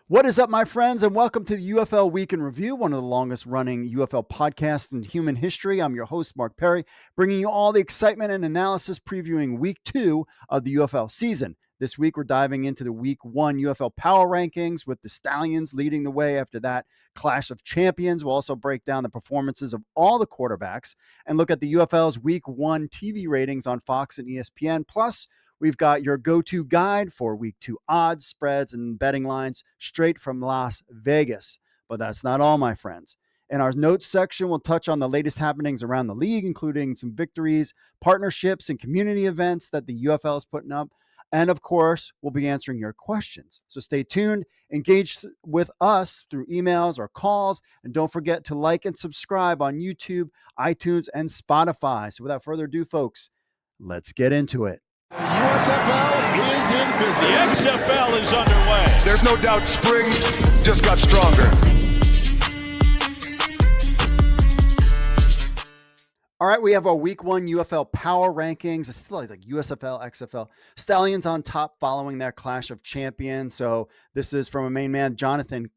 What is up, my friends, and welcome to the UFL Week in Review, one of the longest running UFL podcasts in human history. I'm your host, Mark Perry, bringing you all the excitement and analysis previewing week 2 of the UFL season. This week, we're diving into the week 1 UFL Power Rankings with the Stallions leading the way. After that, Clash of Champions. We'll also break down the performances of all the quarterbacks and look at the UFL's week 1 TV ratings on FOX and ESPN. Plus, we've got your go-to guide for week 2 odds, spreads, and betting lines straight from Las Vegas. But that's not all, my friends. In our notes section, we'll touch on the latest happenings around the league, including some victories, partnerships, and community events that the UFL is putting up. And of course, we'll be answering your questions. So stay tuned, engage with us through emails or calls, and don't forget to like and subscribe on YouTube, iTunes, and Spotify. So without further ado, folks, let's get into it. USFL is in business. The XFL is underway. There's no doubt spring just got stronger. All right, we have our week 1 UFL Power Rankings. It's still like USFL, XFL. Stallions on top following that Clash of Champions. So this is from a main man, Jonathan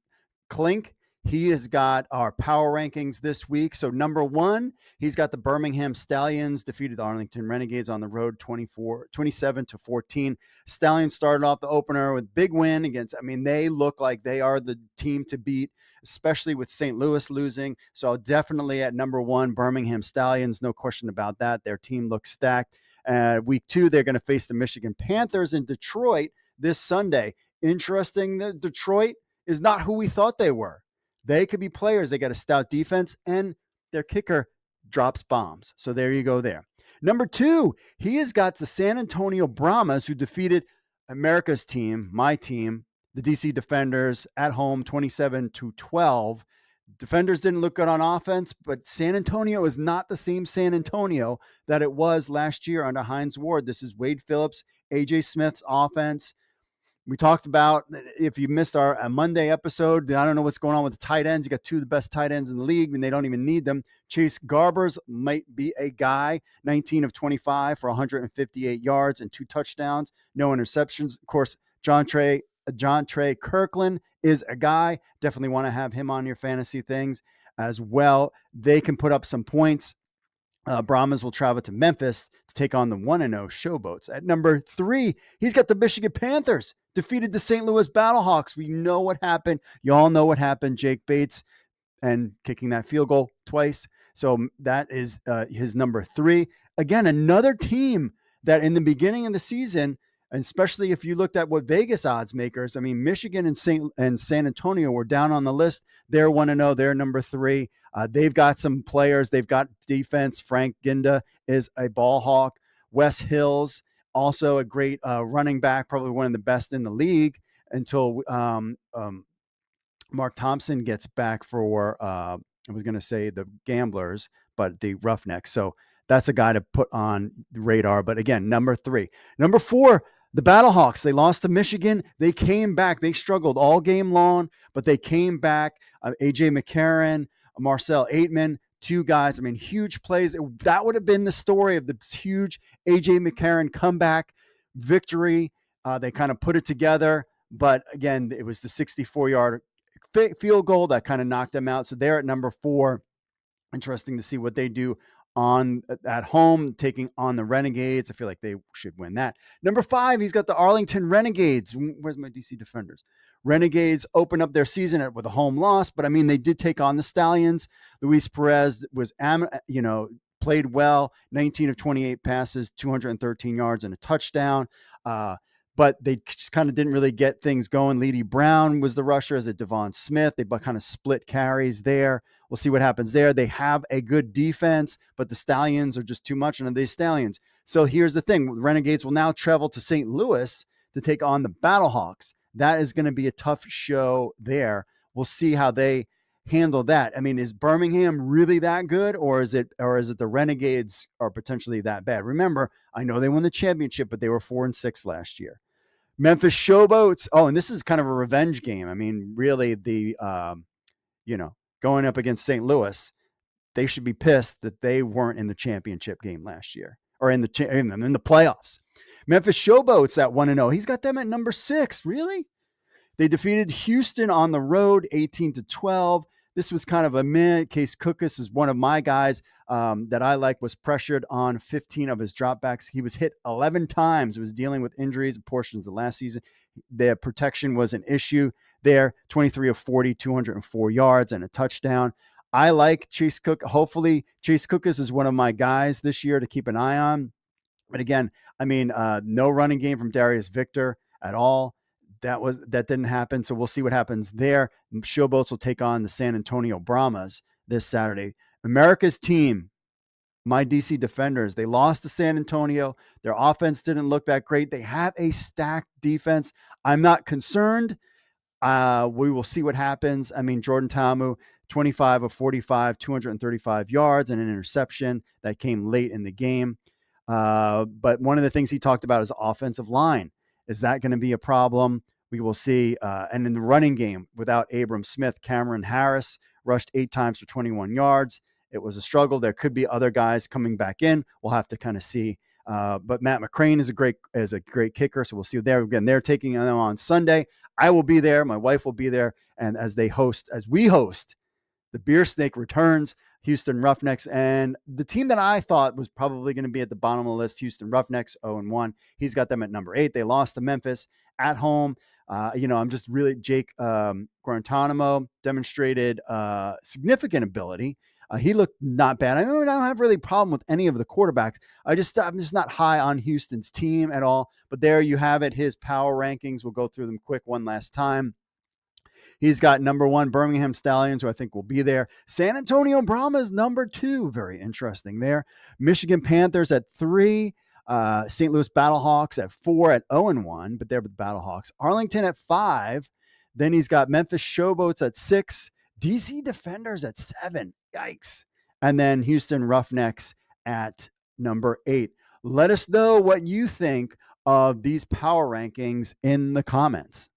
Klink. He has got our power rankings this week. So number 1, he's got the Birmingham Stallions defeated the Arlington Renegades on the road 27-14. Stallions started off the opener with big win against, they look like they are the team to beat, especially with St. Louis losing. So definitely at number 1, Birmingham Stallions, no question about that. Their team looks stacked. Week 2, they're going to face the Michigan Panthers in Detroit this Sunday. Interesting that Detroit is not who we thought they were. They could be players. They got a stout defense, and their kicker drops bombs. So there you go there. Number 2, he has got the San Antonio Brahmas, who defeated America's team, my team, the DC Defenders, at home 27-12. Defenders didn't look good on offense, but San Antonio is not the same San Antonio that it was last year under Hines Ward. This is Wade Phillips, AJ Smith's offense. We talked about, if you missed our Monday episode, I don't know what's going on with the tight ends. You got 2 of the best tight ends in the league, and they don't even need them. Chase Garbers might be a guy, 19 of 25 for 158 yards and 2 touchdowns, no interceptions. Of course, John Trey Kirkland is a guy. Definitely want to have him on your fantasy things as well. They can put up some points. Brahmas will travel to Memphis to take on the 1-0 Showboats. At number 3, he's got the Michigan Panthers, defeated the St. Louis Battlehawks. We know what happened. You all know what happened. Jake Bates and kicking that field goal twice. So that is his number 3. Again, another team that in the beginning of the season, and especially if you looked at what Vegas odds makers, Michigan and San Antonio were down on the list. They're 1-0. They're number 3. They've got some players. They've got defense. Frank Ginda is a ball hawk. Wes Hills, also a great running back, probably one of the best in the league until Mark Thompson gets back for, I was going to say the Gamblers, but the Roughnecks. So that's a guy to put on the radar. But again, number 3. Number 4, the Battlehawks. They lost to Michigan. They came back. They struggled all game long, but they came back. AJ McCarron, Marcel Aitman, 2 guys. Huge plays. That would have been the story of the huge AJ McCarron comeback victory. They kind of put it together, but again, it was the 64-yard field goal that kind of knocked them out. So they're at number 4. Interesting to see what they do at home, taking on the Renegades. I feel like they should win that. Number 5, he's got the Arlington Renegades. Where's my DC Defenders? Renegades open up their season with a home loss, but they did take on the Stallions. Luis Perez was, played well, 19 of 28 passes, 213 yards and a touchdown. But they just kind of didn't really get things going. Leedy Brown was the rusher as a Devon Smith. They kind of split carries there. We'll see what happens there. They have a good defense, but the Stallions are just too much on these Stallions. So here's the thing. The Renegades will now travel to St. Louis to take on the Battlehawks. That is going to be a tough show there. We'll see how they handle that. Is Birmingham really that good, or is it the Renegades are potentially that bad? Remember, I know they won the championship, but they were 4-6 last year. Memphis Showboats. Oh, and this is kind of a revenge game. Really, the going up against St. Louis, they should be pissed that they weren't in the championship game last year or in the playoffs. Memphis Showboats at 1-0. He's got them at number 6. Really? They defeated Houston on the road, 18-12. This was kind of a meh. Case Cookus is one of my guys that I like, was pressured on 15 of his dropbacks. He was hit 11 times, was dealing with injuries and portions of last season. Their protection was an issue there. 23 of 40, 204 yards and a touchdown. I like Chase Cook. Hopefully, Chase Cookus is one of my guys this year to keep an eye on. But again, I mean, no running game from Darius Victor at all. That didn't happen. So we'll see what happens there. Showboats will take on the San Antonio Brahmas this Saturday. America's team, my DC Defenders, they lost to San Antonio. Their offense didn't look that great. They have a stacked defense. I'm not concerned. We will see what happens. I mean, Jordan Ta'amu, 25 of 45, 235 yards and an interception that came late in the game. But one of the things he talked about is offensive line. Is that going to be a problem? We will see. And in the running game, without Abram Smith, Cameron Harris rushed 8 times for 21 yards. It was a struggle. There could be other guys coming back in. We'll have to kind of see. But Matt McCrane is a great kicker. So we'll see there. Again, they're taking them on Sunday. I will be there. My wife will be there. And as we host, the Beer Snake returns, Houston Roughnecks, and the team that I thought was probably going to be at the bottom of the list, Houston Roughnecks, 0-1. He's got them at number 8. They lost to Memphis at home. I'm just really Jake Guantanamo demonstrated significant ability. He looked not bad. I don't have really a problem with any of the quarterbacks. I'm just not high on Houston's team at all. But there you have it. His power rankings. We'll go through them quick one last time. He's got number 1, Birmingham Stallions, who I think will be there. San Antonio Brahmas, number 2. Very interesting there. Michigan Panthers at 3. St. Louis Battlehawks at 4 at 0-1, but they're with the Battlehawks. Arlington at 5. Then he's got Memphis Showboats at 6. DC Defenders at 7. Yikes. And then Houston Roughnecks at number 8. Let us know what you think of these power rankings in the comments.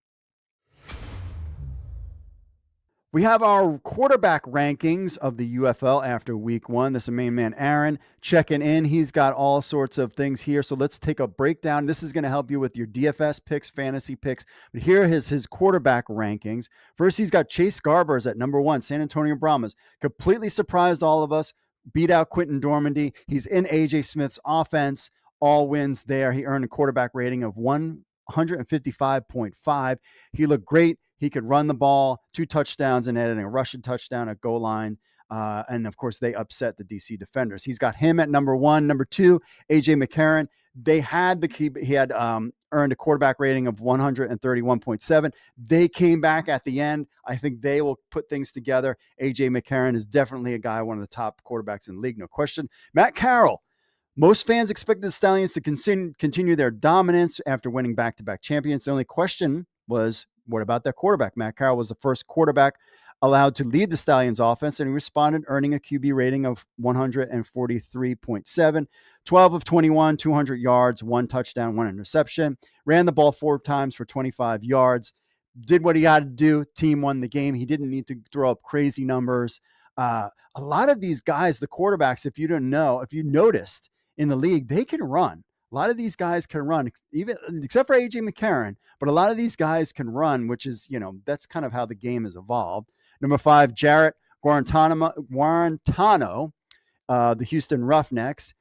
We have our quarterback rankings of the UFL after week 1. This is main man Aaron checking in. He's got all sorts of things here. So let's take a breakdown. This is going to help you with your DFS picks, fantasy picks. But here are his quarterback rankings. First, he's got Chase Garbers at number 1, San Antonio Brahmas. Completely surprised all of us. Beat out Quentin Dormandy. He's in AJ Smith's offense. All wins there. He earned a quarterback rating of 155.5. He looked great. He could run the ball, 2 touchdowns, and added a rushing touchdown at goal line. And, of course, they upset the DC Defenders. He's got him at number 1. Number 2, A.J. McCarron. He had earned a quarterback rating of 131.7. They came back at the end. I think they will put things together. A.J. McCarron is definitely a guy, one of the top quarterbacks in the league, no question. Matt Carroll. Most fans expected the Stallions to continue their dominance after winning back-to-back champions. The only question was, what about their quarterback? Matt Carroll was the first quarterback allowed to lead the Stallions offense, and he responded, earning a QB rating of 143.7, 12 of 21, 200 yards, 1 touchdown, 1 interception, ran the ball 4 times for 25 yards, did what he had to do. Team won the game. He didn't need to throw up crazy numbers. A lot of these guys, the quarterbacks, if you noticed in the league, they can run. A lot of these guys can run, even except for A.J. McCarron, but a lot of these guys can run, which is, that's kind of how the game has evolved. Number 5, Jarrett Guarantano, the Houston Roughnecks,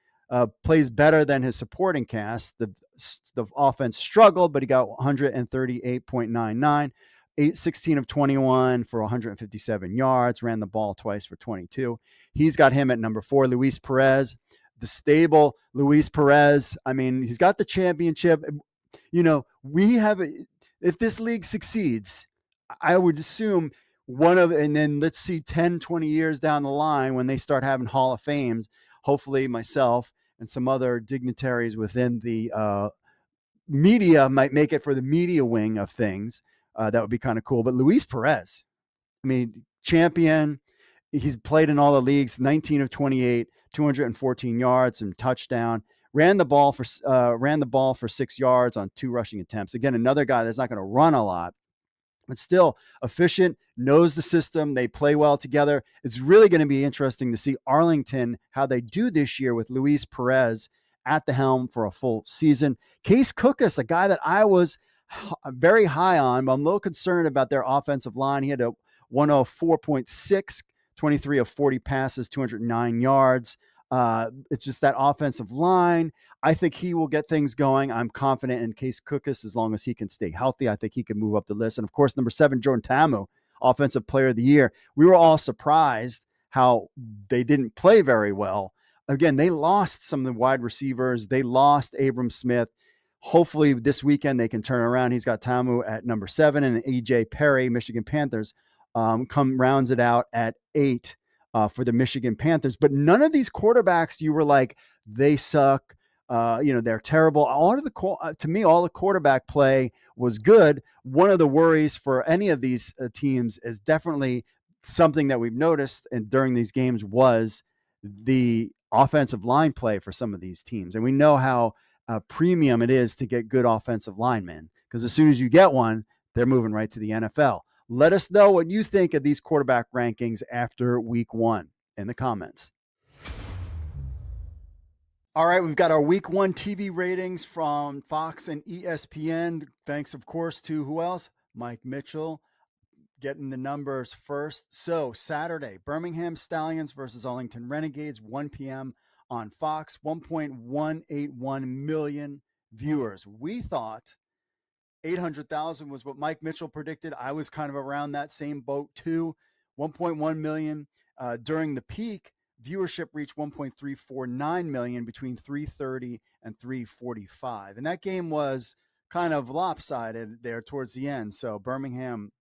plays better than his supporting cast. The offense struggled, but he got 138.99, 16 of 21 for 157 yards, ran the ball twice for 22. He's got him at number 4, Luis Perez. The stable Luis Perez. I mean, he's got the championship. If this league succeeds, I would assume and then let's see 10, 20 years down the line when they start having Hall of Fames, hopefully myself and some other dignitaries within the media might make it for the media wing of things. That would be kind of cool. But Luis Perez, I mean, champion. He's played in all the leagues, 19 of 28, 214 yards and touchdown. Ran the ball for 6 yards on 2 rushing attempts. Again, another guy that's not going to run a lot, but still efficient, knows the system. They play well together. It's really going to be interesting to see Arlington, how they do this year with Luis Perez at the helm for a full season. Case Cookus, a guy that I was very high on, but I'm a little concerned about their offensive line. He had a 104.6, 23 of 40 passes, 209 yards. It's just that offensive line. I think he will get things going. I'm confident in Case Cookus as long as he can stay healthy. I think he can move up the list. And of course, number 7, Jordan Tamu, Offensive Player of the Year. We were all surprised how they didn't play very well. Again, they lost some of the wide receivers. They lost Abram Smith. Hopefully this weekend they can turn around. He's got Tamu at number 7 and EJ Perry, Michigan Panthers, rounds it out at 8 for the Michigan Panthers. But none of these quarterbacks you were like, they suck. They're terrible. To me, all the quarterback play was good. One of the worries for any of these teams is definitely something that we've noticed and during these games was the offensive line play for some of these teams. And we know how premium it is to get good offensive linemen, because as soon as you get one, they're moving right to the NFL. Let us know what you think of these quarterback rankings after week 1 in the comments. All right, we've got our week 1 TV ratings from Fox and ESPN. Thanks, of course, to who else? Mike Mitchell getting the numbers first. So Saturday, Birmingham Stallions versus Arlington Renegades, 1 p.m. on Fox, 1.181 million viewers. We thought 800,000 was what Mike Mitchell predicted. I was kind of around that same boat too. 1.1 million during the peak. Viewership reached 1.349 million between 3:30 and 3:45. And that game was kind of lopsided there towards the end. So Birmingham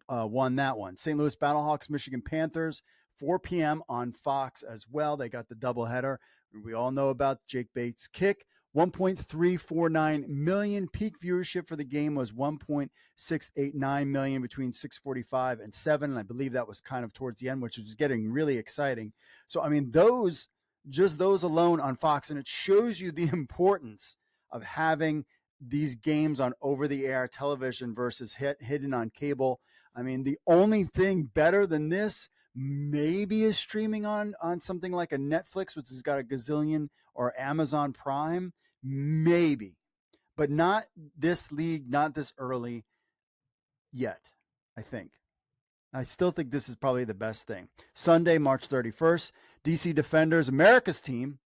won that one. St. Louis Battlehawks, Michigan Panthers, 4 p.m. on Fox as well. They got the doubleheader. We all know about Jake Bates' kick. 1.349 million. Peak viewership for the game was 1.689 million between 6:45 and 7. And I believe that was kind of towards the end, which was getting really exciting. So, I mean, those alone on Fox, and it shows you the importance of having these games on over-the-air television versus hidden on cable. I mean, the only thing better than this maybe is streaming on something like a Netflix, which has got a gazillion, or Amazon Prime, maybe, but not this league, not this early yet, I think. I still think this is probably the best thing. Sunday, March 31st, DC Defenders, America's team,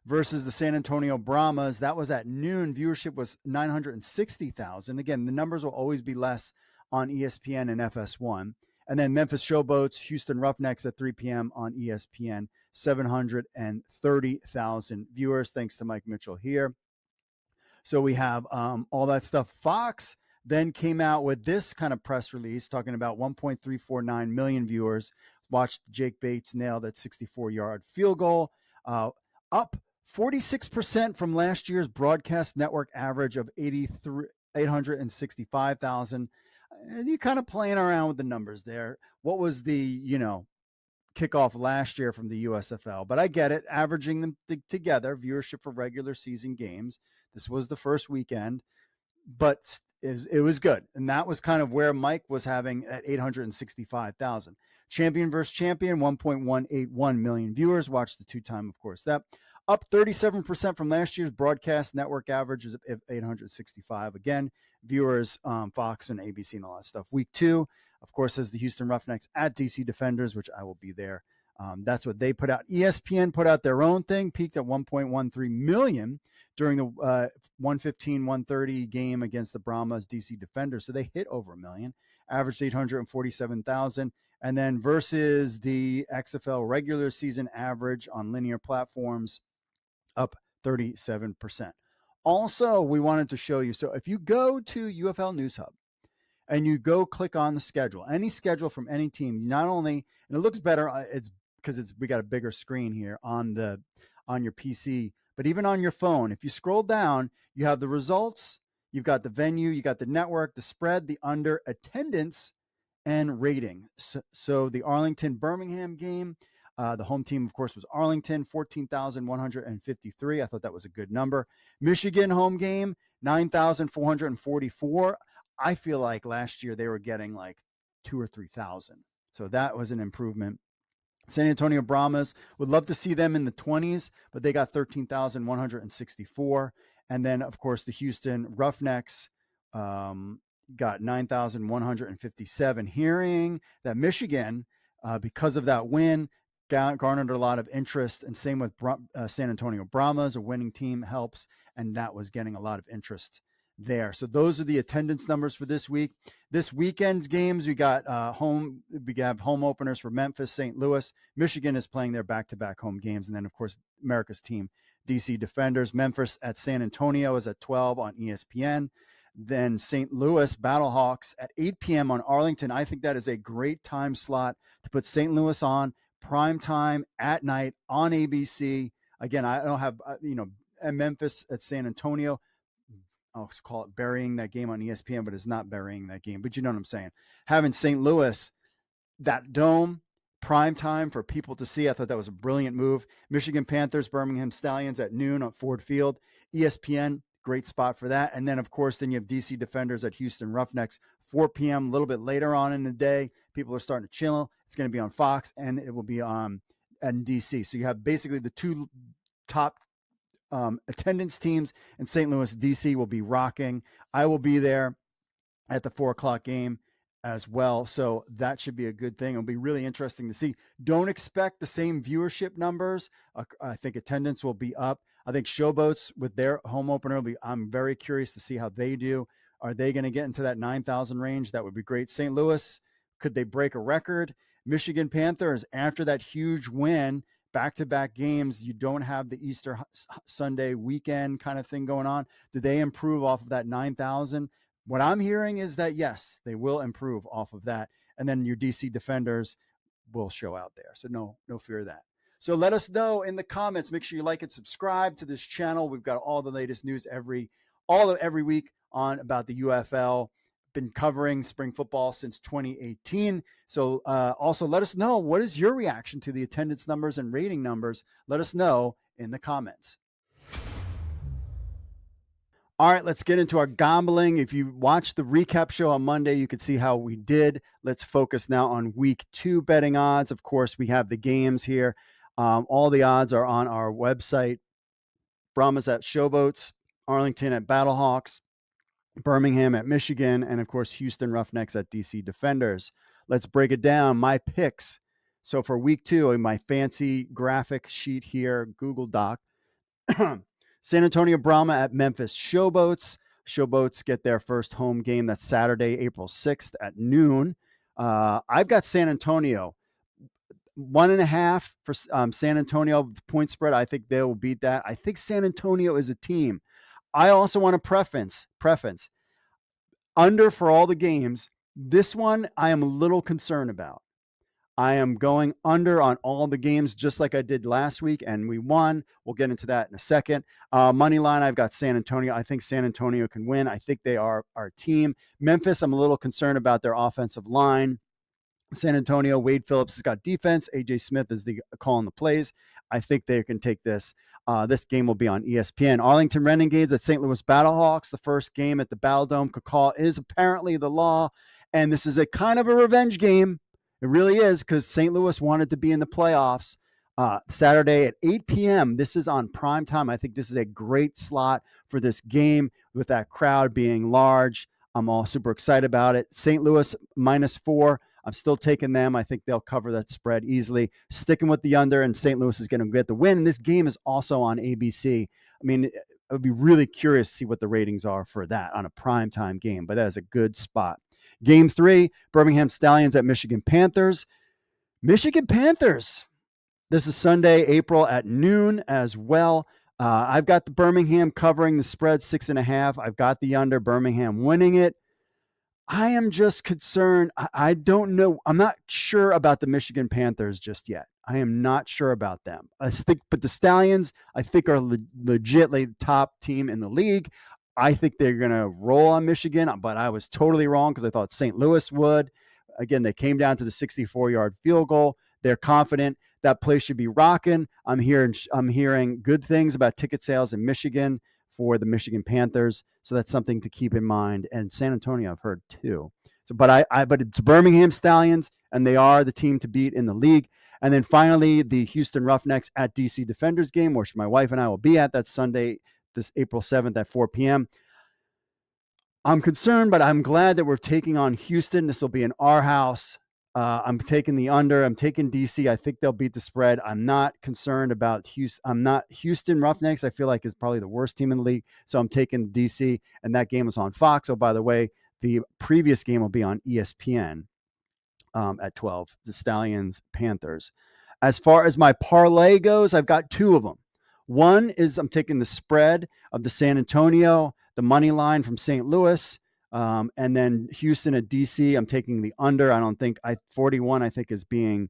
versus the San Antonio Brahmas. That was at noon. Viewership was 960,000. Again, the numbers will always be less on ESPN and FS1. And then Memphis Showboats, Houston Roughnecks at 3 p.m. on ESPN, 730,000 viewers, thanks to Mike Mitchell here. So we have all that stuff. Fox then came out with this kind of press release talking about 1.349 million viewers watched Jake Bates nail that 64-yard field goal, up 46% from last year's broadcast network average of 865,000. You're kind of playing around with the numbers there. What was the, kickoff last year from the USFL? But I get it, averaging them together, viewership for regular season games. This was the first weekend, but it was good. And that was kind of where Mike was having at 865,000. Champion versus champion, 1.181 million viewers watched the two-time, of course. That up 37% from last year's broadcast network averages of 865. Again, viewers, Fox and ABC and all that stuff. Week 2, of course, has the Houston Roughnecks at DC Defenders, which I will be there. That's what they put out. ESPN put out their own thing, peaked at 1.13 million during the 115-130 game against the Brahmas DC Defenders. So they hit over a million, averaged 847,000. And then versus the XFL regular season average on linear platforms, up 37%. Also, we wanted to show you, so if you go to UFL News Hub and you go click on the schedule, any schedule from any team, not only, and it looks better, it's because we got a bigger screen here on your PC, but even on your phone, if you scroll down, you have the results, you've got the venue, you got the network, the spread, the under, attendance, and rating. So the Arlington-Birmingham game, the home team, of course, was Arlington, 14,153. I thought that was a good number. Michigan home game, 9,444. I feel like last year they were getting like 2,000 or 3,000. So that was an improvement. San Antonio Brahmas, would love to see them in the 20s, but they got 13,164. And then, of course, the Houston Roughnecks got 9,157. Hearing that Michigan, because of that win, garnered a lot of interest, and same with San Antonio Brahmas. A winning team helps, and that was getting a lot of interest there. So those are the attendance numbers for this week. This weekend's games, we got we have home openers for Memphis, St. Louis. Michigan is playing their back-to-back home games, and then of course America's team, DC Defenders. Memphis at San Antonio is at 12 on ESPN. Then St. Louis Battlehawks at 8 p.m. on Arlington. I think that is a great time slot to put St. Louis on prime time at night on ABC. Again, I don't have, and Memphis at San Antonio. I'll call it burying that game on ESPN, but it's not burying that game. But you know what I'm saying. Having St. Louis, that dome, prime time for people to see. I thought that was a brilliant move. Michigan Panthers, Birmingham Stallions at noon on Ford Field. ESPN, great spot for that. And then, of course, then you have DC Defenders at Houston Roughnecks, 4 p.m., a little bit later on in the day. People are starting to chill. It's going to be on Fox, and it will be on DC. So you have basically the two top attendance teams in St. Louis. DC will be rocking. I will be there at the 4:00 game as well. So that should be a good thing. It'll be really interesting to see. Don't expect the same viewership numbers. I think attendance will be up. I think Showboats with their home opener I'm very curious to see how they do. Are they going to get into that 9,000 range? That would be great. St. Louis, could they break a record? Michigan Panthers, after that huge win, back-to-back games, you don't have the Easter Sunday weekend kind of thing going on. Do they improve off of that 9,000? What I'm hearing is that, yes, they will improve off of that. And then your DC Defenders will show out there. So no fear of that. So let us know in the comments. Make sure you like and subscribe to this channel. We've got all the latest news every week on about the UFL. Been covering spring football since 2018. So also let us know, what is your reaction to the attendance numbers and rating numbers? Let us know in the comments. All right, let's get into our gambling. If you watched the recap show on Monday, you could see how we did. Let's focus now on week 2 betting odds. Of course, we have the games here. All the odds are on our website. Brahmas at Showboats, Arlington at Battlehawks, Birmingham at Michigan, and of course, Houston Roughnecks at DC Defenders. Let's break it down. My picks. So for week 2, in my fancy graphic sheet here, Google Doc, San Antonio Brahma at Memphis Showboats. Showboats get their first home game. That's Saturday, April 6th at noon. I've got San Antonio 1.5 for San Antonio point spread. I think they will beat that. I think San Antonio is a team. I also want to preference under for all the games. This one I am a little concerned about. I am going under on all the games, just like I did last week, and we won. We'll get into that in a second. Money line, I've got San Antonio. I think San Antonio can win. I think they are our team. Memphis, I'm a little concerned about their offensive line. San Antonio, Wade Phillips has got defense. AJ Smith is the calling the plays. I think they can take this. This game will be on ESPN. Arlington Renegades at St. Louis Battlehawks. The first game at the Battle Dome. Call is apparently the law, and this is a kind of a revenge game. It really is, because St. Louis wanted to be in the playoffs. Saturday at 8 p.m. This is on prime time. I think this is a great slot for this game with that crowd being large. I'm all super excited about it. St. Louis -4. I'm still taking them. I think they'll cover that spread easily. Sticking with the under, and St. Louis is going to get the win. And this game is also on ABC. I mean, I would be really curious to see what the ratings are for that on a primetime game, but that is a good spot. Game 3, Birmingham Stallions at Michigan Panthers. Michigan Panthers. This is Sunday, April at noon as well. I've got the Birmingham covering the spread 6.5. I've got the under, Birmingham winning it. I am just concerned. I don't know. I'm not sure about the Michigan Panthers just yet. I am not sure about them. But the Stallions, I think, are legitimately the top team in the league. I think they're going to roll on Michigan, but I was totally wrong because I thought St. Louis would. Again, they came down to the 64-yard field goal. They're confident that place should be rocking. I'm hearing good things about ticket sales in Michigan for the Michigan Panthers. So that's something to keep in mind. And San Antonio, I've heard too. So, but it's Birmingham Stallions, and they are the team to beat in the league. And then finally, the Houston Roughnecks at DC Defenders game, which my wife and I will be at. That's Sunday, this April 7th at 4 p.m. I'm concerned, but I'm glad that we're taking on Houston. This will be in our house. I'm taking the under. I'm taking DC. I think they'll beat the spread. I'm not concerned about Houston. I'm not Houston Roughnecks. I feel like is probably the worst team in the league. So I'm taking DC. And that game was on Fox. Oh, by the way, the previous game will be on ESPN at 12. The Stallions Panthers. As far as my parlay goes, I've got two of them. One is I'm taking the spread of the San Antonio, the money line from St. Louis. And then Houston at DC, I'm taking the under. I don't think 41, I think, is being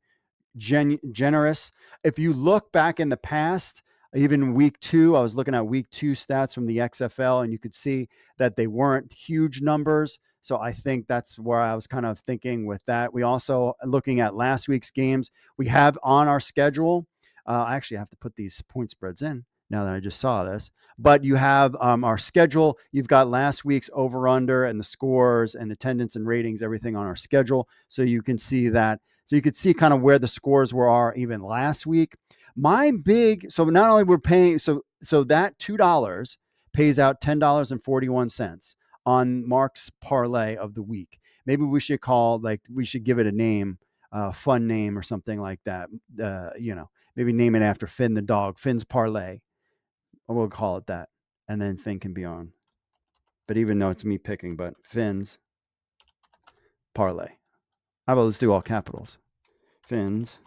generous. If you look back in the past, even week 2, I was looking at week 2 stats from the XFL, and you could see that they weren't huge numbers. So I think that's where I was kind of thinking with that. We also, looking at last week's games, we have on our schedule. I actually have to put these point spreads in now that I just saw this. But you have our schedule. You've got last week's over-under and the scores and attendance and ratings, everything on our schedule. So you can see that. So you could see kind of where the scores are even last week. So not only we're paying, so that $2 pays out $10.41 on Mark's parlay of the week. Maybe we should we should give it a name, fun name or something like that. Maybe name it after Finn the dog, Finn's parlay. We'll call it that. And then Finn can be on. But even though it's me picking, but Finn's parlay. How about let's do all capitals? Finn's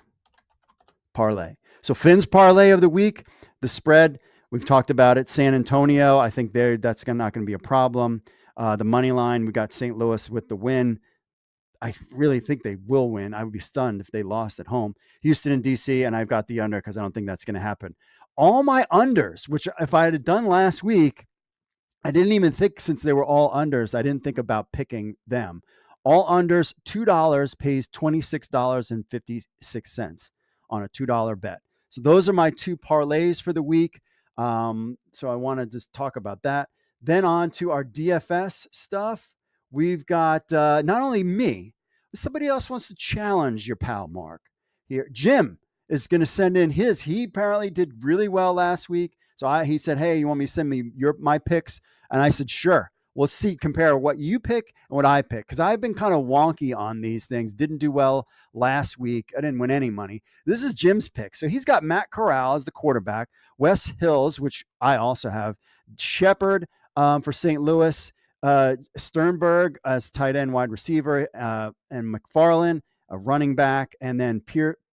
parlay. So Finn's parlay of the week, the spread, we've talked about it. San Antonio, I think that's not going to be a problem. The money line, we got St. Louis with the win. I really think they will win. I would be stunned if they lost at home. Houston and DC, and I've got the under because I don't think that's going to happen. All my unders, which if I had done last week, I didn't even think, since they were all unders, I didn't think about picking them. All unders, $2 pays $26.56 on a $2 bet. So those are my two parlays for the week. So I want to just talk about that. Then on to our DFS stuff. We've got not only me, but somebody else wants to challenge your pal Mark here. Jim is going to send in his. He apparently did really well last week. So he said, hey, you want me to send me my picks? And I said, sure. We'll compare what you pick and what I pick. Because I've been kind of wonky on these things. Didn't do well last week. I didn't win any money. This is Jim's pick. So he's got Matt Corral as the quarterback, Wes Hills, which I also have, Shepard for St. Louis, Sternberg as tight end wide receiver, and McFarland, a running back, and then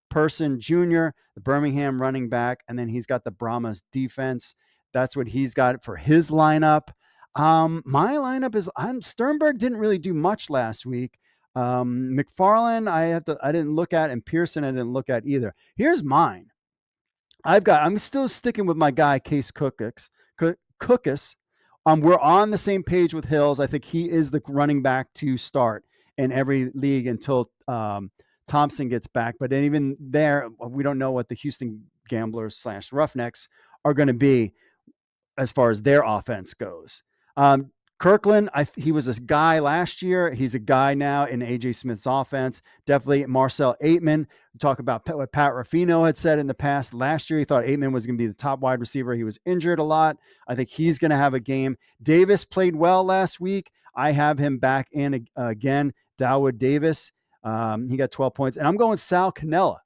Person Jr., the Birmingham running back, and then he's got the Brahmas defense. That's what he's got for his lineup. My lineup is Sternberg didn't really do much last week. McFarland, I didn't look at, and Pearson I didn't look at either. Here's mine. I'm still sticking with my guy Case Cookus. We're on the same page with Hills. I think he is the running back to start in every league until Thompson gets back. But even there, we don't know what the Houston Gamblers / Roughnecks are going to be as far as their offense goes. Kirkland, he was a guy last year. He's a guy now in A.J. Smith's offense. Definitely Marcel Aitman. We talk about what Pat Ruffino had said in the past. Last year, he thought Aitman was going to be the top wide receiver. He was injured a lot. I think he's going to have a game. Davis played well last week. I have him back in again. Dawood Davis. He got 12 points. And I'm going Sal Cannella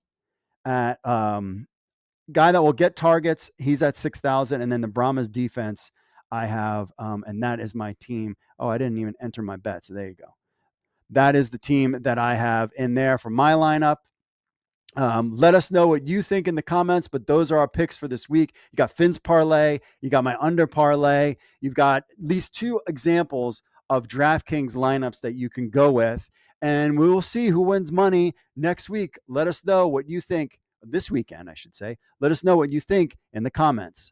at guy that will get targets. He's at 6,000. And then the Brahmas defense I have, and that is my team. Oh, I didn't even enter my bets. There you go. That is the team that I have in there for my lineup. Let us know what you think in the comments, but those are our picks for this week. You got Finn's parlay. You got my under parlay. You've got at least 2 examples of DraftKings lineups that you can go with, and we will see who wins money next week. Let us know what you think this weekend, I should say. Let us know what you think in the comments.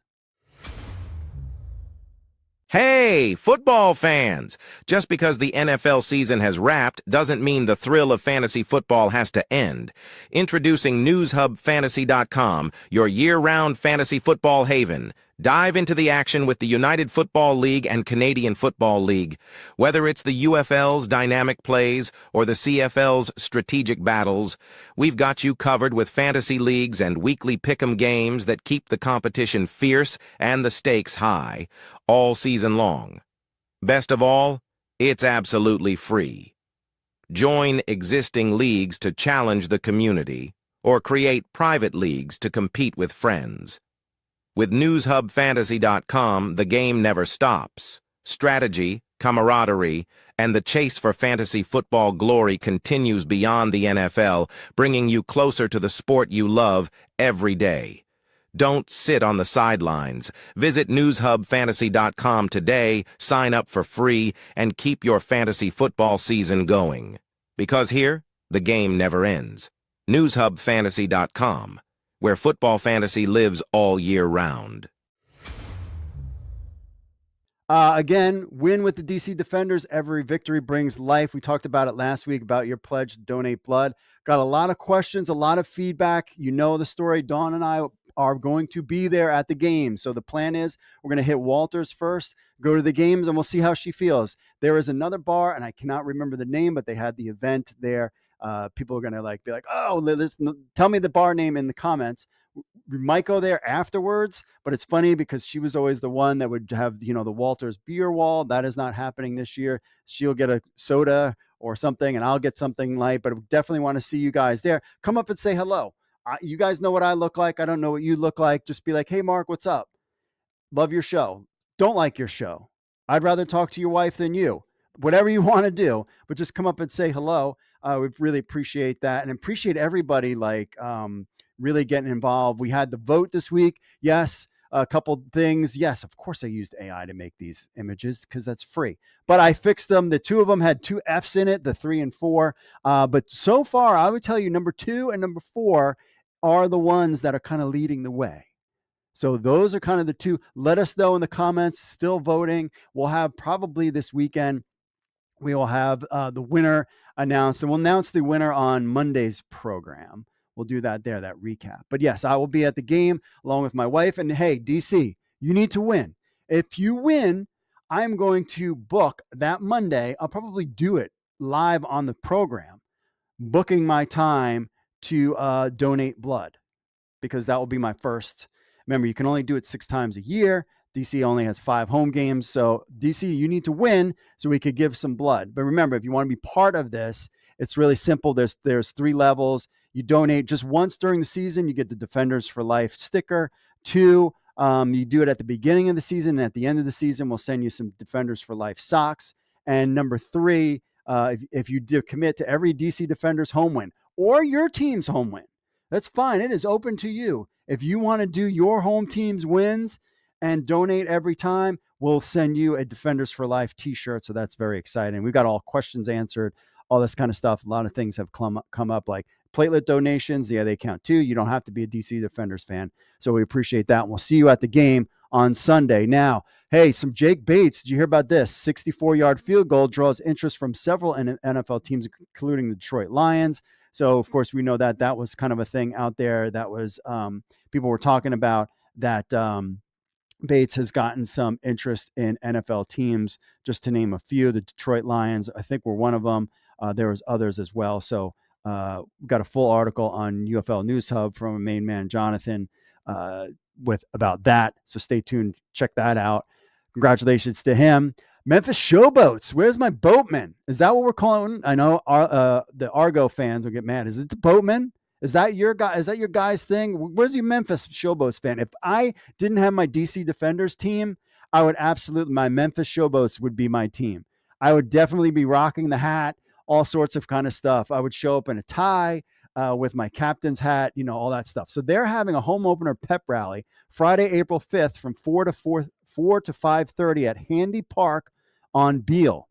Hey, football fans! Just because the NFL season has wrapped doesn't mean the thrill of fantasy football has to end. Introducing NewsHubFantasy.com, your year-round fantasy football haven. Dive into the action with the United Football League and Canadian Football League. Whether it's the UFL's dynamic plays or the CFL's strategic battles, we've got you covered with fantasy leagues and weekly pick'em games that keep the competition fierce and the stakes high, all season long. Best of all, It's absolutely free. Join existing leagues to challenge the community, or create private leagues to compete with friends. With NewsHubFantasy.com, the game never stops. Strategy, camaraderie, and the chase for fantasy football glory continues beyond the NFL, bringing you closer to the sport you love every day. Don't sit on the sidelines. Visit NewsHubFantasy.com today, sign up for free, and keep your fantasy football season going. Because here, the game never ends. NewsHubFantasy.com, where football fantasy lives all year round. Again, win with the DC Defenders. Every victory brings life. We talked about it last week about your pledge to donate blood. Got a lot of questions, a lot of feedback. You know the story. Dawn and I are going to be there at the game. So the plan is we're going to hit Walters first, go to the games, and we'll see how she feels. There is another bar, and I cannot remember the name, but they had the event there. People are going to be like, oh, tell me the bar name in the comments. We might go there afterwards, but it's funny because she was always the one that would have, the Walters beer wall. That is not happening this year. She'll get a soda or something, and I'll get something light, but I definitely want to see you guys there. Come up and say hello. You guys know what I look like. I don't know what you look like. Just be like, hey, Mark, what's up? Love your show. Don't like your show. I'd rather talk to your wife than you. Whatever you want to do, but just come up and say hello. We really appreciate that, and appreciate everybody really getting involved. We had the vote this week. Yes, a couple things. Yes, of course I used AI to make these images because that's free. But I fixed them. The two of them had 2 F's in it, the 3 and 4. But so far, I would tell you number 2 and number 4 are the ones that are kind of leading the way. So those are kind of the two. Let us know in the comments. Still voting. We'll have probably this weekend, we will have the winner announced, and we'll announce the winner on Monday's program. We'll do that there, that recap. But yes, I will be at the game along with my wife. And hey, DC, you need to win. If you win, I'm going to book that Monday. I'll probably do it live on the program, booking my time to donate blood, because that will be my first. Remember, you can only do it 6 times a year. DC only has 5 home games. So DC, you need to win so we could give some blood. But remember, if you want to be part of this, it's really simple. There's 3 levels. You donate just once during the season, you get the Defenders for Life sticker. 2, you do it at the beginning of the season, and at the end of the season, we'll send you some Defenders for Life socks. And number 3, if you do commit to every DC Defenders home win or your team's home win, that's fine. It is open to you. If you want to do your home team's wins and donate every time, we'll send you a Defenders for Life t-shirt. So that's very exciting. We've got all questions answered, all this kind of stuff. A lot of things have come up, like platelet donations. Yeah, they count too. You don't have to be a DC Defenders fan. So we appreciate that. And we'll see you at the game on Sunday. Now, hey, some Jake Bates. Did you hear about this? 64-yard field goal draws interest from several NFL teams, including the Detroit Lions. So, of course, we know that was kind of a thing out there. That was people were talking about that. Bates has gotten some interest in NFL teams, just to name a few. The Detroit Lions, I think, were one of them. There was others as well. So we've got a full article on UFL News Hub from a main man, Jonathan, about that. So stay tuned. Check that out. Congratulations to him. Memphis Showboats. Where's my boatman? Is that what we're calling? I know the Argo fans will get mad. Is it the boatman? Is that your guy? Is that your guy's thing? Where's your Memphis Showboats fan? If I didn't have my DC Defenders team, I would my Memphis Showboats would be my team. I would definitely be rocking the hat, all sorts of kind of stuff. I would show up in a tie with my captain's hat, all that stuff. So they're having a home opener pep rally Friday, April 5th from 4 to 5:30 at Handy Park on Beale.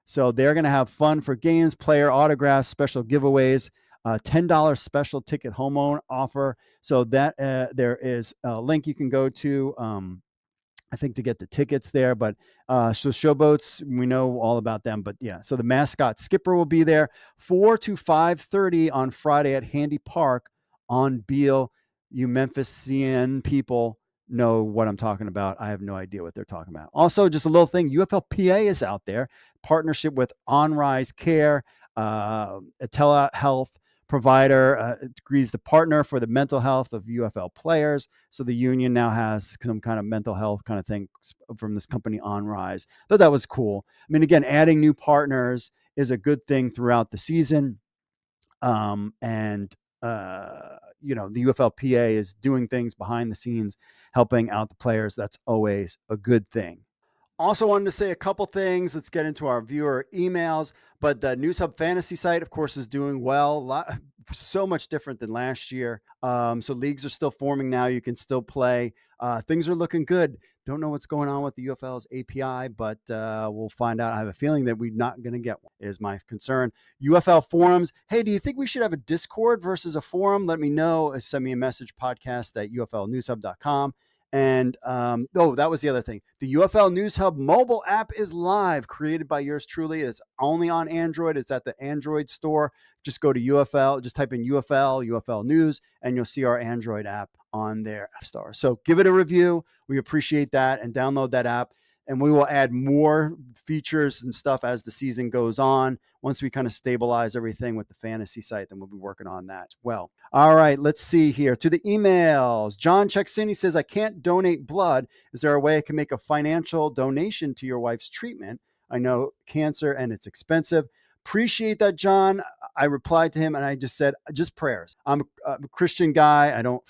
So they're going to have fun for games, player autographs, special giveaways. $10 special ticket home offer. So that there is a link you can go to, I think, to get the tickets there. But so Showboats, we know all about them. But yeah, so the mascot Skipper will be there 4 to 5:30 on Friday at Handy Park on Beale. You Memphisan people know what I'm talking about. I have no idea what they're talking about. Also, just a little thing, UFL PA is out there, partnership with On Rise Care, Atella Health, provider agrees to partner for the mental health of UFL players. So the union now has some kind of mental health kind of thing from this company On Rise. Thought that was cool. I mean, again, adding new partners is a good thing throughout the season. And the UFLPA is doing things behind the scenes, helping out the players. That's always a good thing. Also wanted to say a couple things. Let's get into our viewer emails. But the News Hub Fantasy site, of course, is doing well. So much different than last year. So leagues are still forming now. You can still play. Things are looking good. Don't know what's going on with the UFL's API, but we'll find out. I have a feeling that we're not going to get one, is my concern. UFL forums. Hey, do you think we should have a Discord versus a forum? Let me know. Send me a message, podcast at uflnewshub.com. And that was the other thing. The UFL News Hub mobile app is live, created by yours truly. It's only on Android. It's at the Android store. Just go to UFL, just type in UFL News, and you'll see our Android app on their App Store. So give it a review. We appreciate that, and download that app. And we will add more features and stuff as the season goes on. Once we kind of stabilize everything with the fantasy site, then we'll be working on that as well. All right, let's see here. To the emails. John checks in. He says, I can't donate blood. Is there a way I can make a financial donation to your wife's treatment? I know cancer and it's expensive. Appreciate that, John. I replied to him and I just said, just prayers. I'm a Christian guy. I don't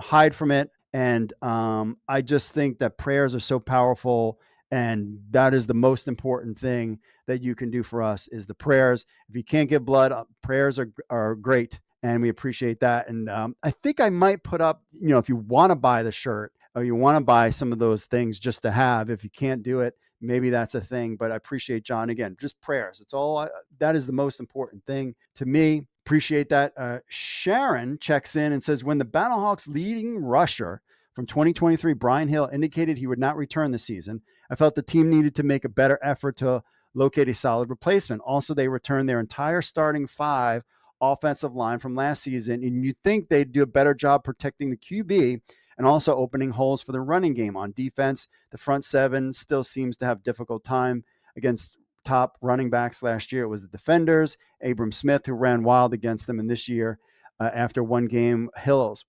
hide from it. And I just think that prayers are so powerful. And that is the most important thing that you can do for us is the prayers. If you can't give blood, prayers are great. And we appreciate that. And I think I might put up, if you want to buy the shirt or you want to buy some of those things just to have, if you can't do it, maybe that's a thing. But I appreciate, John, again, just prayers. It's all that is the most important thing to me. Appreciate that. Sharon checks in and says, when the Battlehawks leading rusher from 2023, Brian Hill, indicated he would not return this season, I felt the team needed to make a better effort to locate a solid replacement. Also, they returned their entire starting 5 offensive line from last season, and you'd think they'd do a better job protecting the QB and also opening holes for the running game. On defense, the front 7 still seems to have difficult time against top running backs. Last year, it was the defenders, Abram Smith, who ran wild against them, and this year, after one game,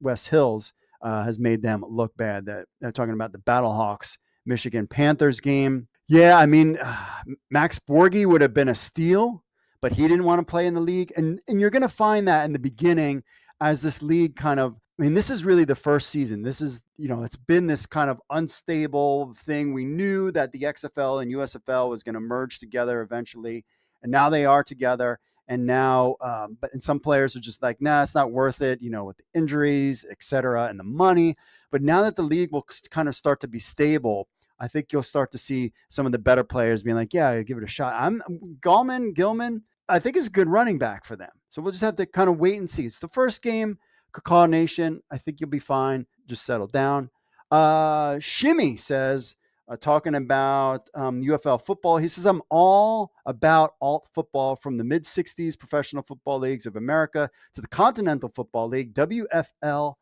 Wes Hills has made them look bad. They're talking about the Battlehawks Michigan Panthers game. Yeah, I mean, Max Borghi would have been a steal, but he didn't want to play in the league. And you're going to find that in the beginning as this league this is really the first season. This is, it's been this kind of unstable thing. We knew that the XFL and USFL was going to merge together eventually, and now they are together. And now, but some players are just like, nah, it's not worth it, with the injuries, et cetera, and the money. But now that the league will kind of start to be stable, I think you'll start to see some of the better players being like, yeah, give it a shot. Gilman, I think is a good running back for them. So we'll just have to kind of wait and see. It's the first game, Cacao Nation. I think you'll be fine. Just settle down. Shimmy says, talking about UFL football. He says, I'm all about alt football from the mid-60s professional football leagues of America to the Continental Football League, WFL,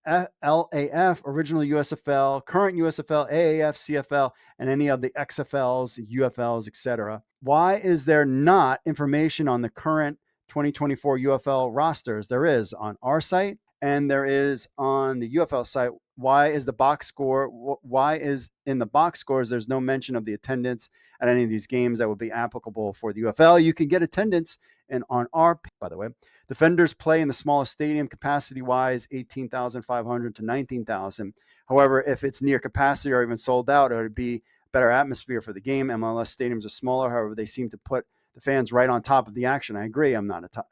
LAF, original USFL, current USFL, AAF, CFL, and any of the XFLs, UFLs, etc. Why is there not information on the current 2024 UFL rosters? There is on our site and there is on the UFL site. Why is the box score? Why is in the box scores there's no mention of the attendance at any of these games that would be applicable for the UFL? You can get attendance and on our, by the way, defenders play in the smallest stadium capacity-wise, 18,500 to 19,000. However, if it's near capacity or even sold out, it would be better atmosphere for the game. MLS stadiums are smaller. However, they seem to put the fans right on top of the action. I agree.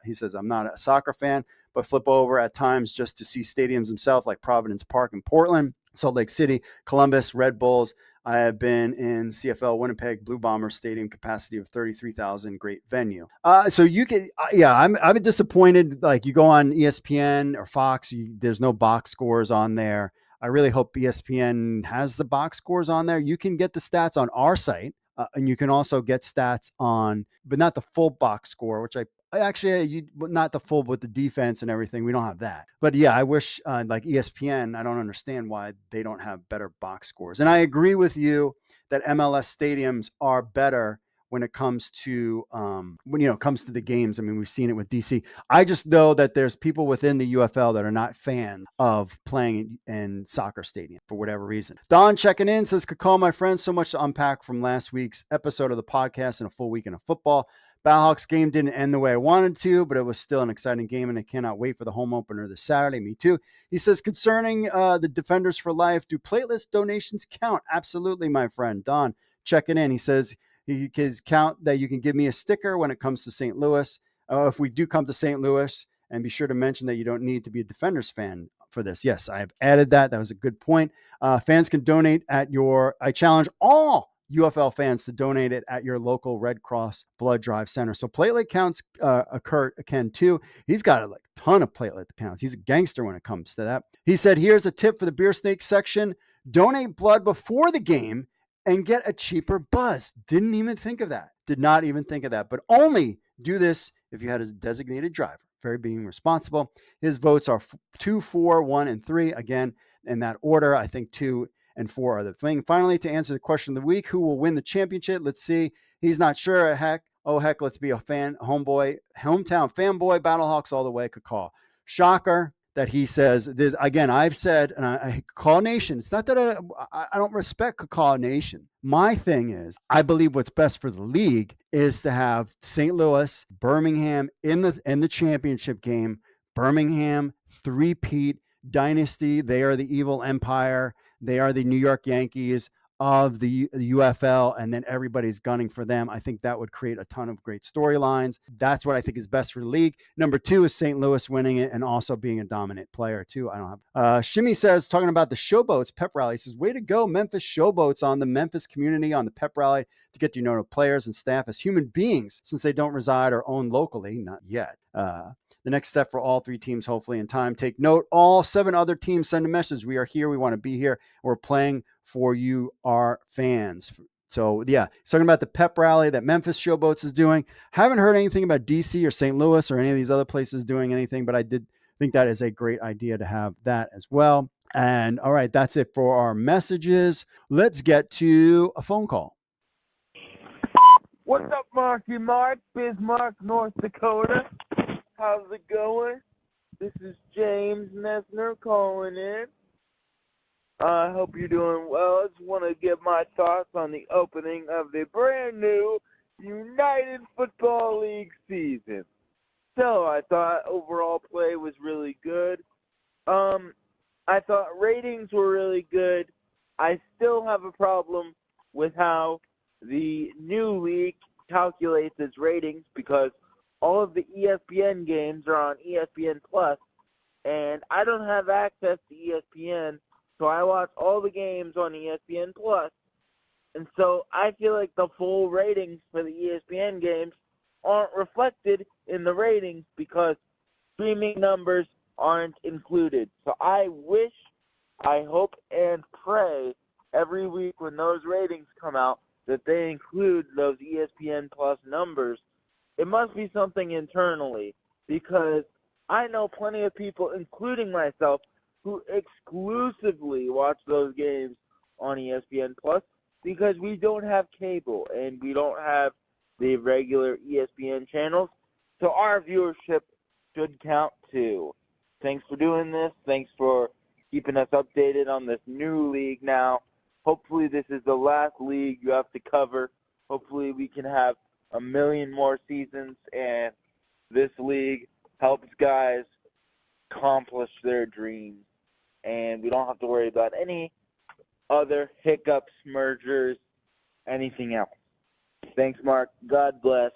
He says, I'm not a soccer fan, but flip over at times just to see stadiums themselves like Providence Park in Portland, Salt Lake City, Columbus, Red Bulls. I have been in CFL Winnipeg Blue Bombers Stadium, capacity of 33,000, great venue. So you can, I'm disappointed. Like you go on ESPN or Fox, there's no box scores on there. I really hope ESPN has the box scores on there. You can get the stats on our site, and you can also get stats on, but not the full box score, which not the full with the defense and everything. We don't have that. But yeah, I wish like ESPN, I don't understand why they don't have better box scores. And I agree with you that MLS stadiums are better when it comes to comes to the games. I mean, we've seen it with DC. I just know that there's people within the UFL that are not fans of playing in soccer stadium for whatever reason. Don checking in says, could call my friends, so much to unpack from last week's episode of the podcast and a full weekend of football. Battlehawks game didn't end the way I wanted to, but it was still an exciting game, and I cannot wait for the home opener this Saturday. Me too. He says, concerning the Defenders for Life, do plateless donations count? Absolutely, my friend. Don checking in. He says he can count that you can give me a sticker when it comes to St. Louis. If we do come to St. Louis, and be sure to mention that you don't need to be a Defenders fan for this. Yes, I have added that. That was a good point. Fans can donate I challenge all UFL fans to donate it at your local Red Cross blood drive center. So platelet counts occur again too. He's got a ton of platelet counts. He's a gangster when it comes to that. He said, here's a tip for the beer snake section. Donate blood before the game and get a cheaper buzz. Didn't even think of that. Did not even think of that. But only do this if you had a designated driver. Very being responsible. His votes are 2, 4, 1, and 3. Again, in that order. I think 2 and 4 are the thing. Finally, to answer the question of the week, who will win the championship? Let's see. He's not sure. Heck, let's be a fan, hometown fanboy, Battlehawks all the way. Could call. Shocker that he says this again. I've said, and I call Nation. It's not that I don't respect Cacao Nation. My thing is, I believe what's best for the league is to have St. Louis, Birmingham in the championship game. Birmingham, three-peat dynasty. They are the evil empire. They are the New York Yankees of the UFL, and then everybody's gunning for them. I think that would create a ton of great storylines. That's what I think is best for the league. Number 2 is St. Louis winning it and also being a dominant player too. I don't have. Shimmy says, talking about the Showboats pep rally, he says, way to go, Memphis Showboats, on the Memphis community on the pep rally to get to know the players and staff as human beings since they don't reside or own locally, not yet. The next step for all 3 teams, hopefully in time. Take note, all 7 other teams send a message. We are here. We want to be here. We're playing for you, our fans. So, yeah, he's talking about the pep rally that Memphis Showboats is doing. Haven't heard anything about DC or St. Louis or any of these other places doing anything, but I did think that is a great idea to have that as well. And, all right, that's it for our messages. Let's get to a phone call. What's up, Marky Mark? Bismarck, North Dakota. How's it going? This is James Nesner calling in. I hope you're doing well. I just want to give my thoughts on the opening of the brand new United Football League season. So I thought overall play was really good. I thought ratings were really good. I still have a problem with how the new league calculates its ratings because all of the ESPN games are on ESPN Plus, and I don't have access to ESPN, so I watch all the games on ESPN Plus. And so I feel like the full ratings for the ESPN games aren't reflected in the ratings because streaming numbers aren't included. So I wish, I hope, and pray every week when those ratings come out that they include those ESPN Plus numbers. It must be something internally because I know plenty of people, including myself, who exclusively watch those games on ESPN Plus because we don't have cable and we don't have the regular ESPN channels. So our viewership should count too. Thanks for doing this. Thanks for keeping us updated on this new league now. Hopefully this is the last league you have to cover. Hopefully we can have a million more seasons, and this league helps guys accomplish their dreams. And we don't have to worry about any other hiccups, mergers, anything else. Thanks, Mark. God bless.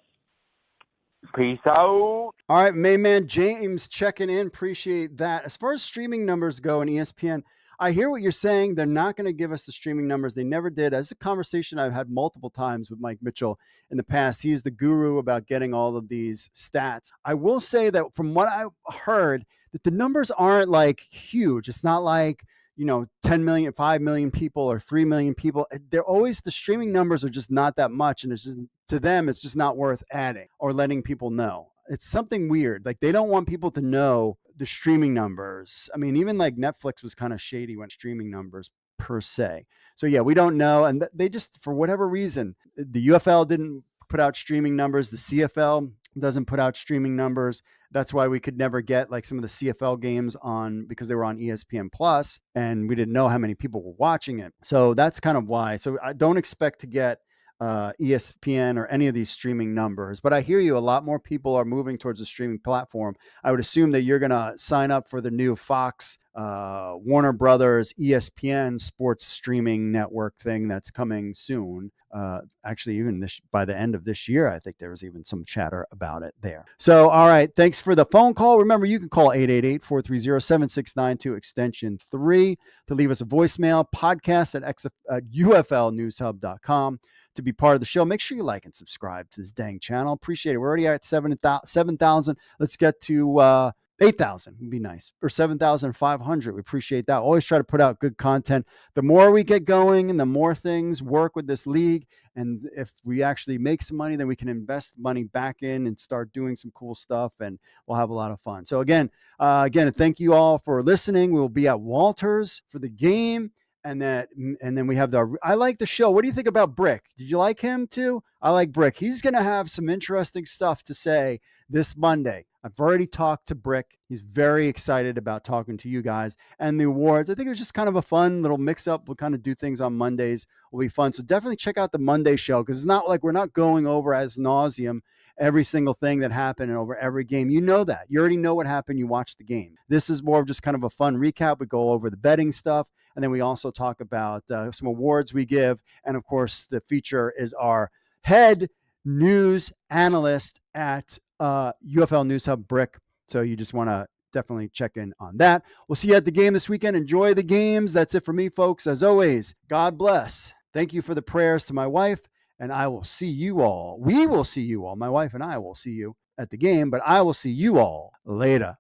Peace out. All right, main man James checking in. Appreciate that. As far as streaming numbers go in ESPN, I hear what you're saying. They're not going to give us the streaming numbers. They never did. That's a conversation I've had multiple times with Mike Mitchell in the past. He's the guru about getting all of these stats. I will say that from what I heard, that the numbers aren't like huge. It's not like, 10 million, 5 million people or 3 million people. They're always, the streaming numbers are just not that much. And it's just, to them, it's just not worth adding or letting people know. It's something weird. Like they don't want people to know the streaming numbers. I mean, even like Netflix was kind of shady when streaming numbers per se. So yeah, we don't know. And they just, for whatever reason, the UFL didn't put out streaming numbers. The CFL doesn't put out streaming numbers. That's why we could never get like some of the CFL games on, because they were on ESPN Plus and we didn't know how many people were watching it. So that's kind of why. So I don't expect to get ESPN or any of these streaming numbers, but I hear you. A lot more people are moving towards a streaming platform. I would assume that you're going to sign up for the new Fox, Warner Brothers, ESPN sports streaming network thing that's coming soon. Actually, even by the end of this year, I think there was even some chatter about it there. So, all right. Thanks for the phone call. Remember, you can call 888-430-7692 extension 3 to leave us a voicemail. Podcast at UFLnewshub.com to be part of the show. Make sure you like and subscribe to this dang channel. Appreciate it. We're already at 7,000. Let's get to 8,000 would be nice, or 7,500. We appreciate that. Always try to put out good content. The more we get going and the more things work with this league, and if we actually make some money, then we can invest money back in and start doing some cool stuff, and we'll have a lot of fun. So again, thank you all for listening. We will be at Walters for the game. And then we have I like the show. What do you think about Brick? Did you like him too? I like Brick. He's going to have some interesting stuff to say this Monday. I've already talked to Brick. He's very excited about talking to you guys and the awards. I think it was just kind of a fun little mix up. We'll kind of do things on Mondays. Will be fun. So definitely check out the Monday show, because it's not like we're not going over as nauseum every single thing that happened and over every game. You know that. You already know what happened. You watched the game. This is more of just kind of a fun recap. We go over the betting stuff, and then we also talk about some awards we give. And of course, the feature is our head news analyst at UFL News Hub, Brick. So you just want to definitely check in on that. We'll see you at the game this weekend. Enjoy the games. That's it for me, folks. As always, God bless. Thank you for the prayers to my wife, and I will see you all. We will see you all. My wife and I will see you at the game, but I will see you all later.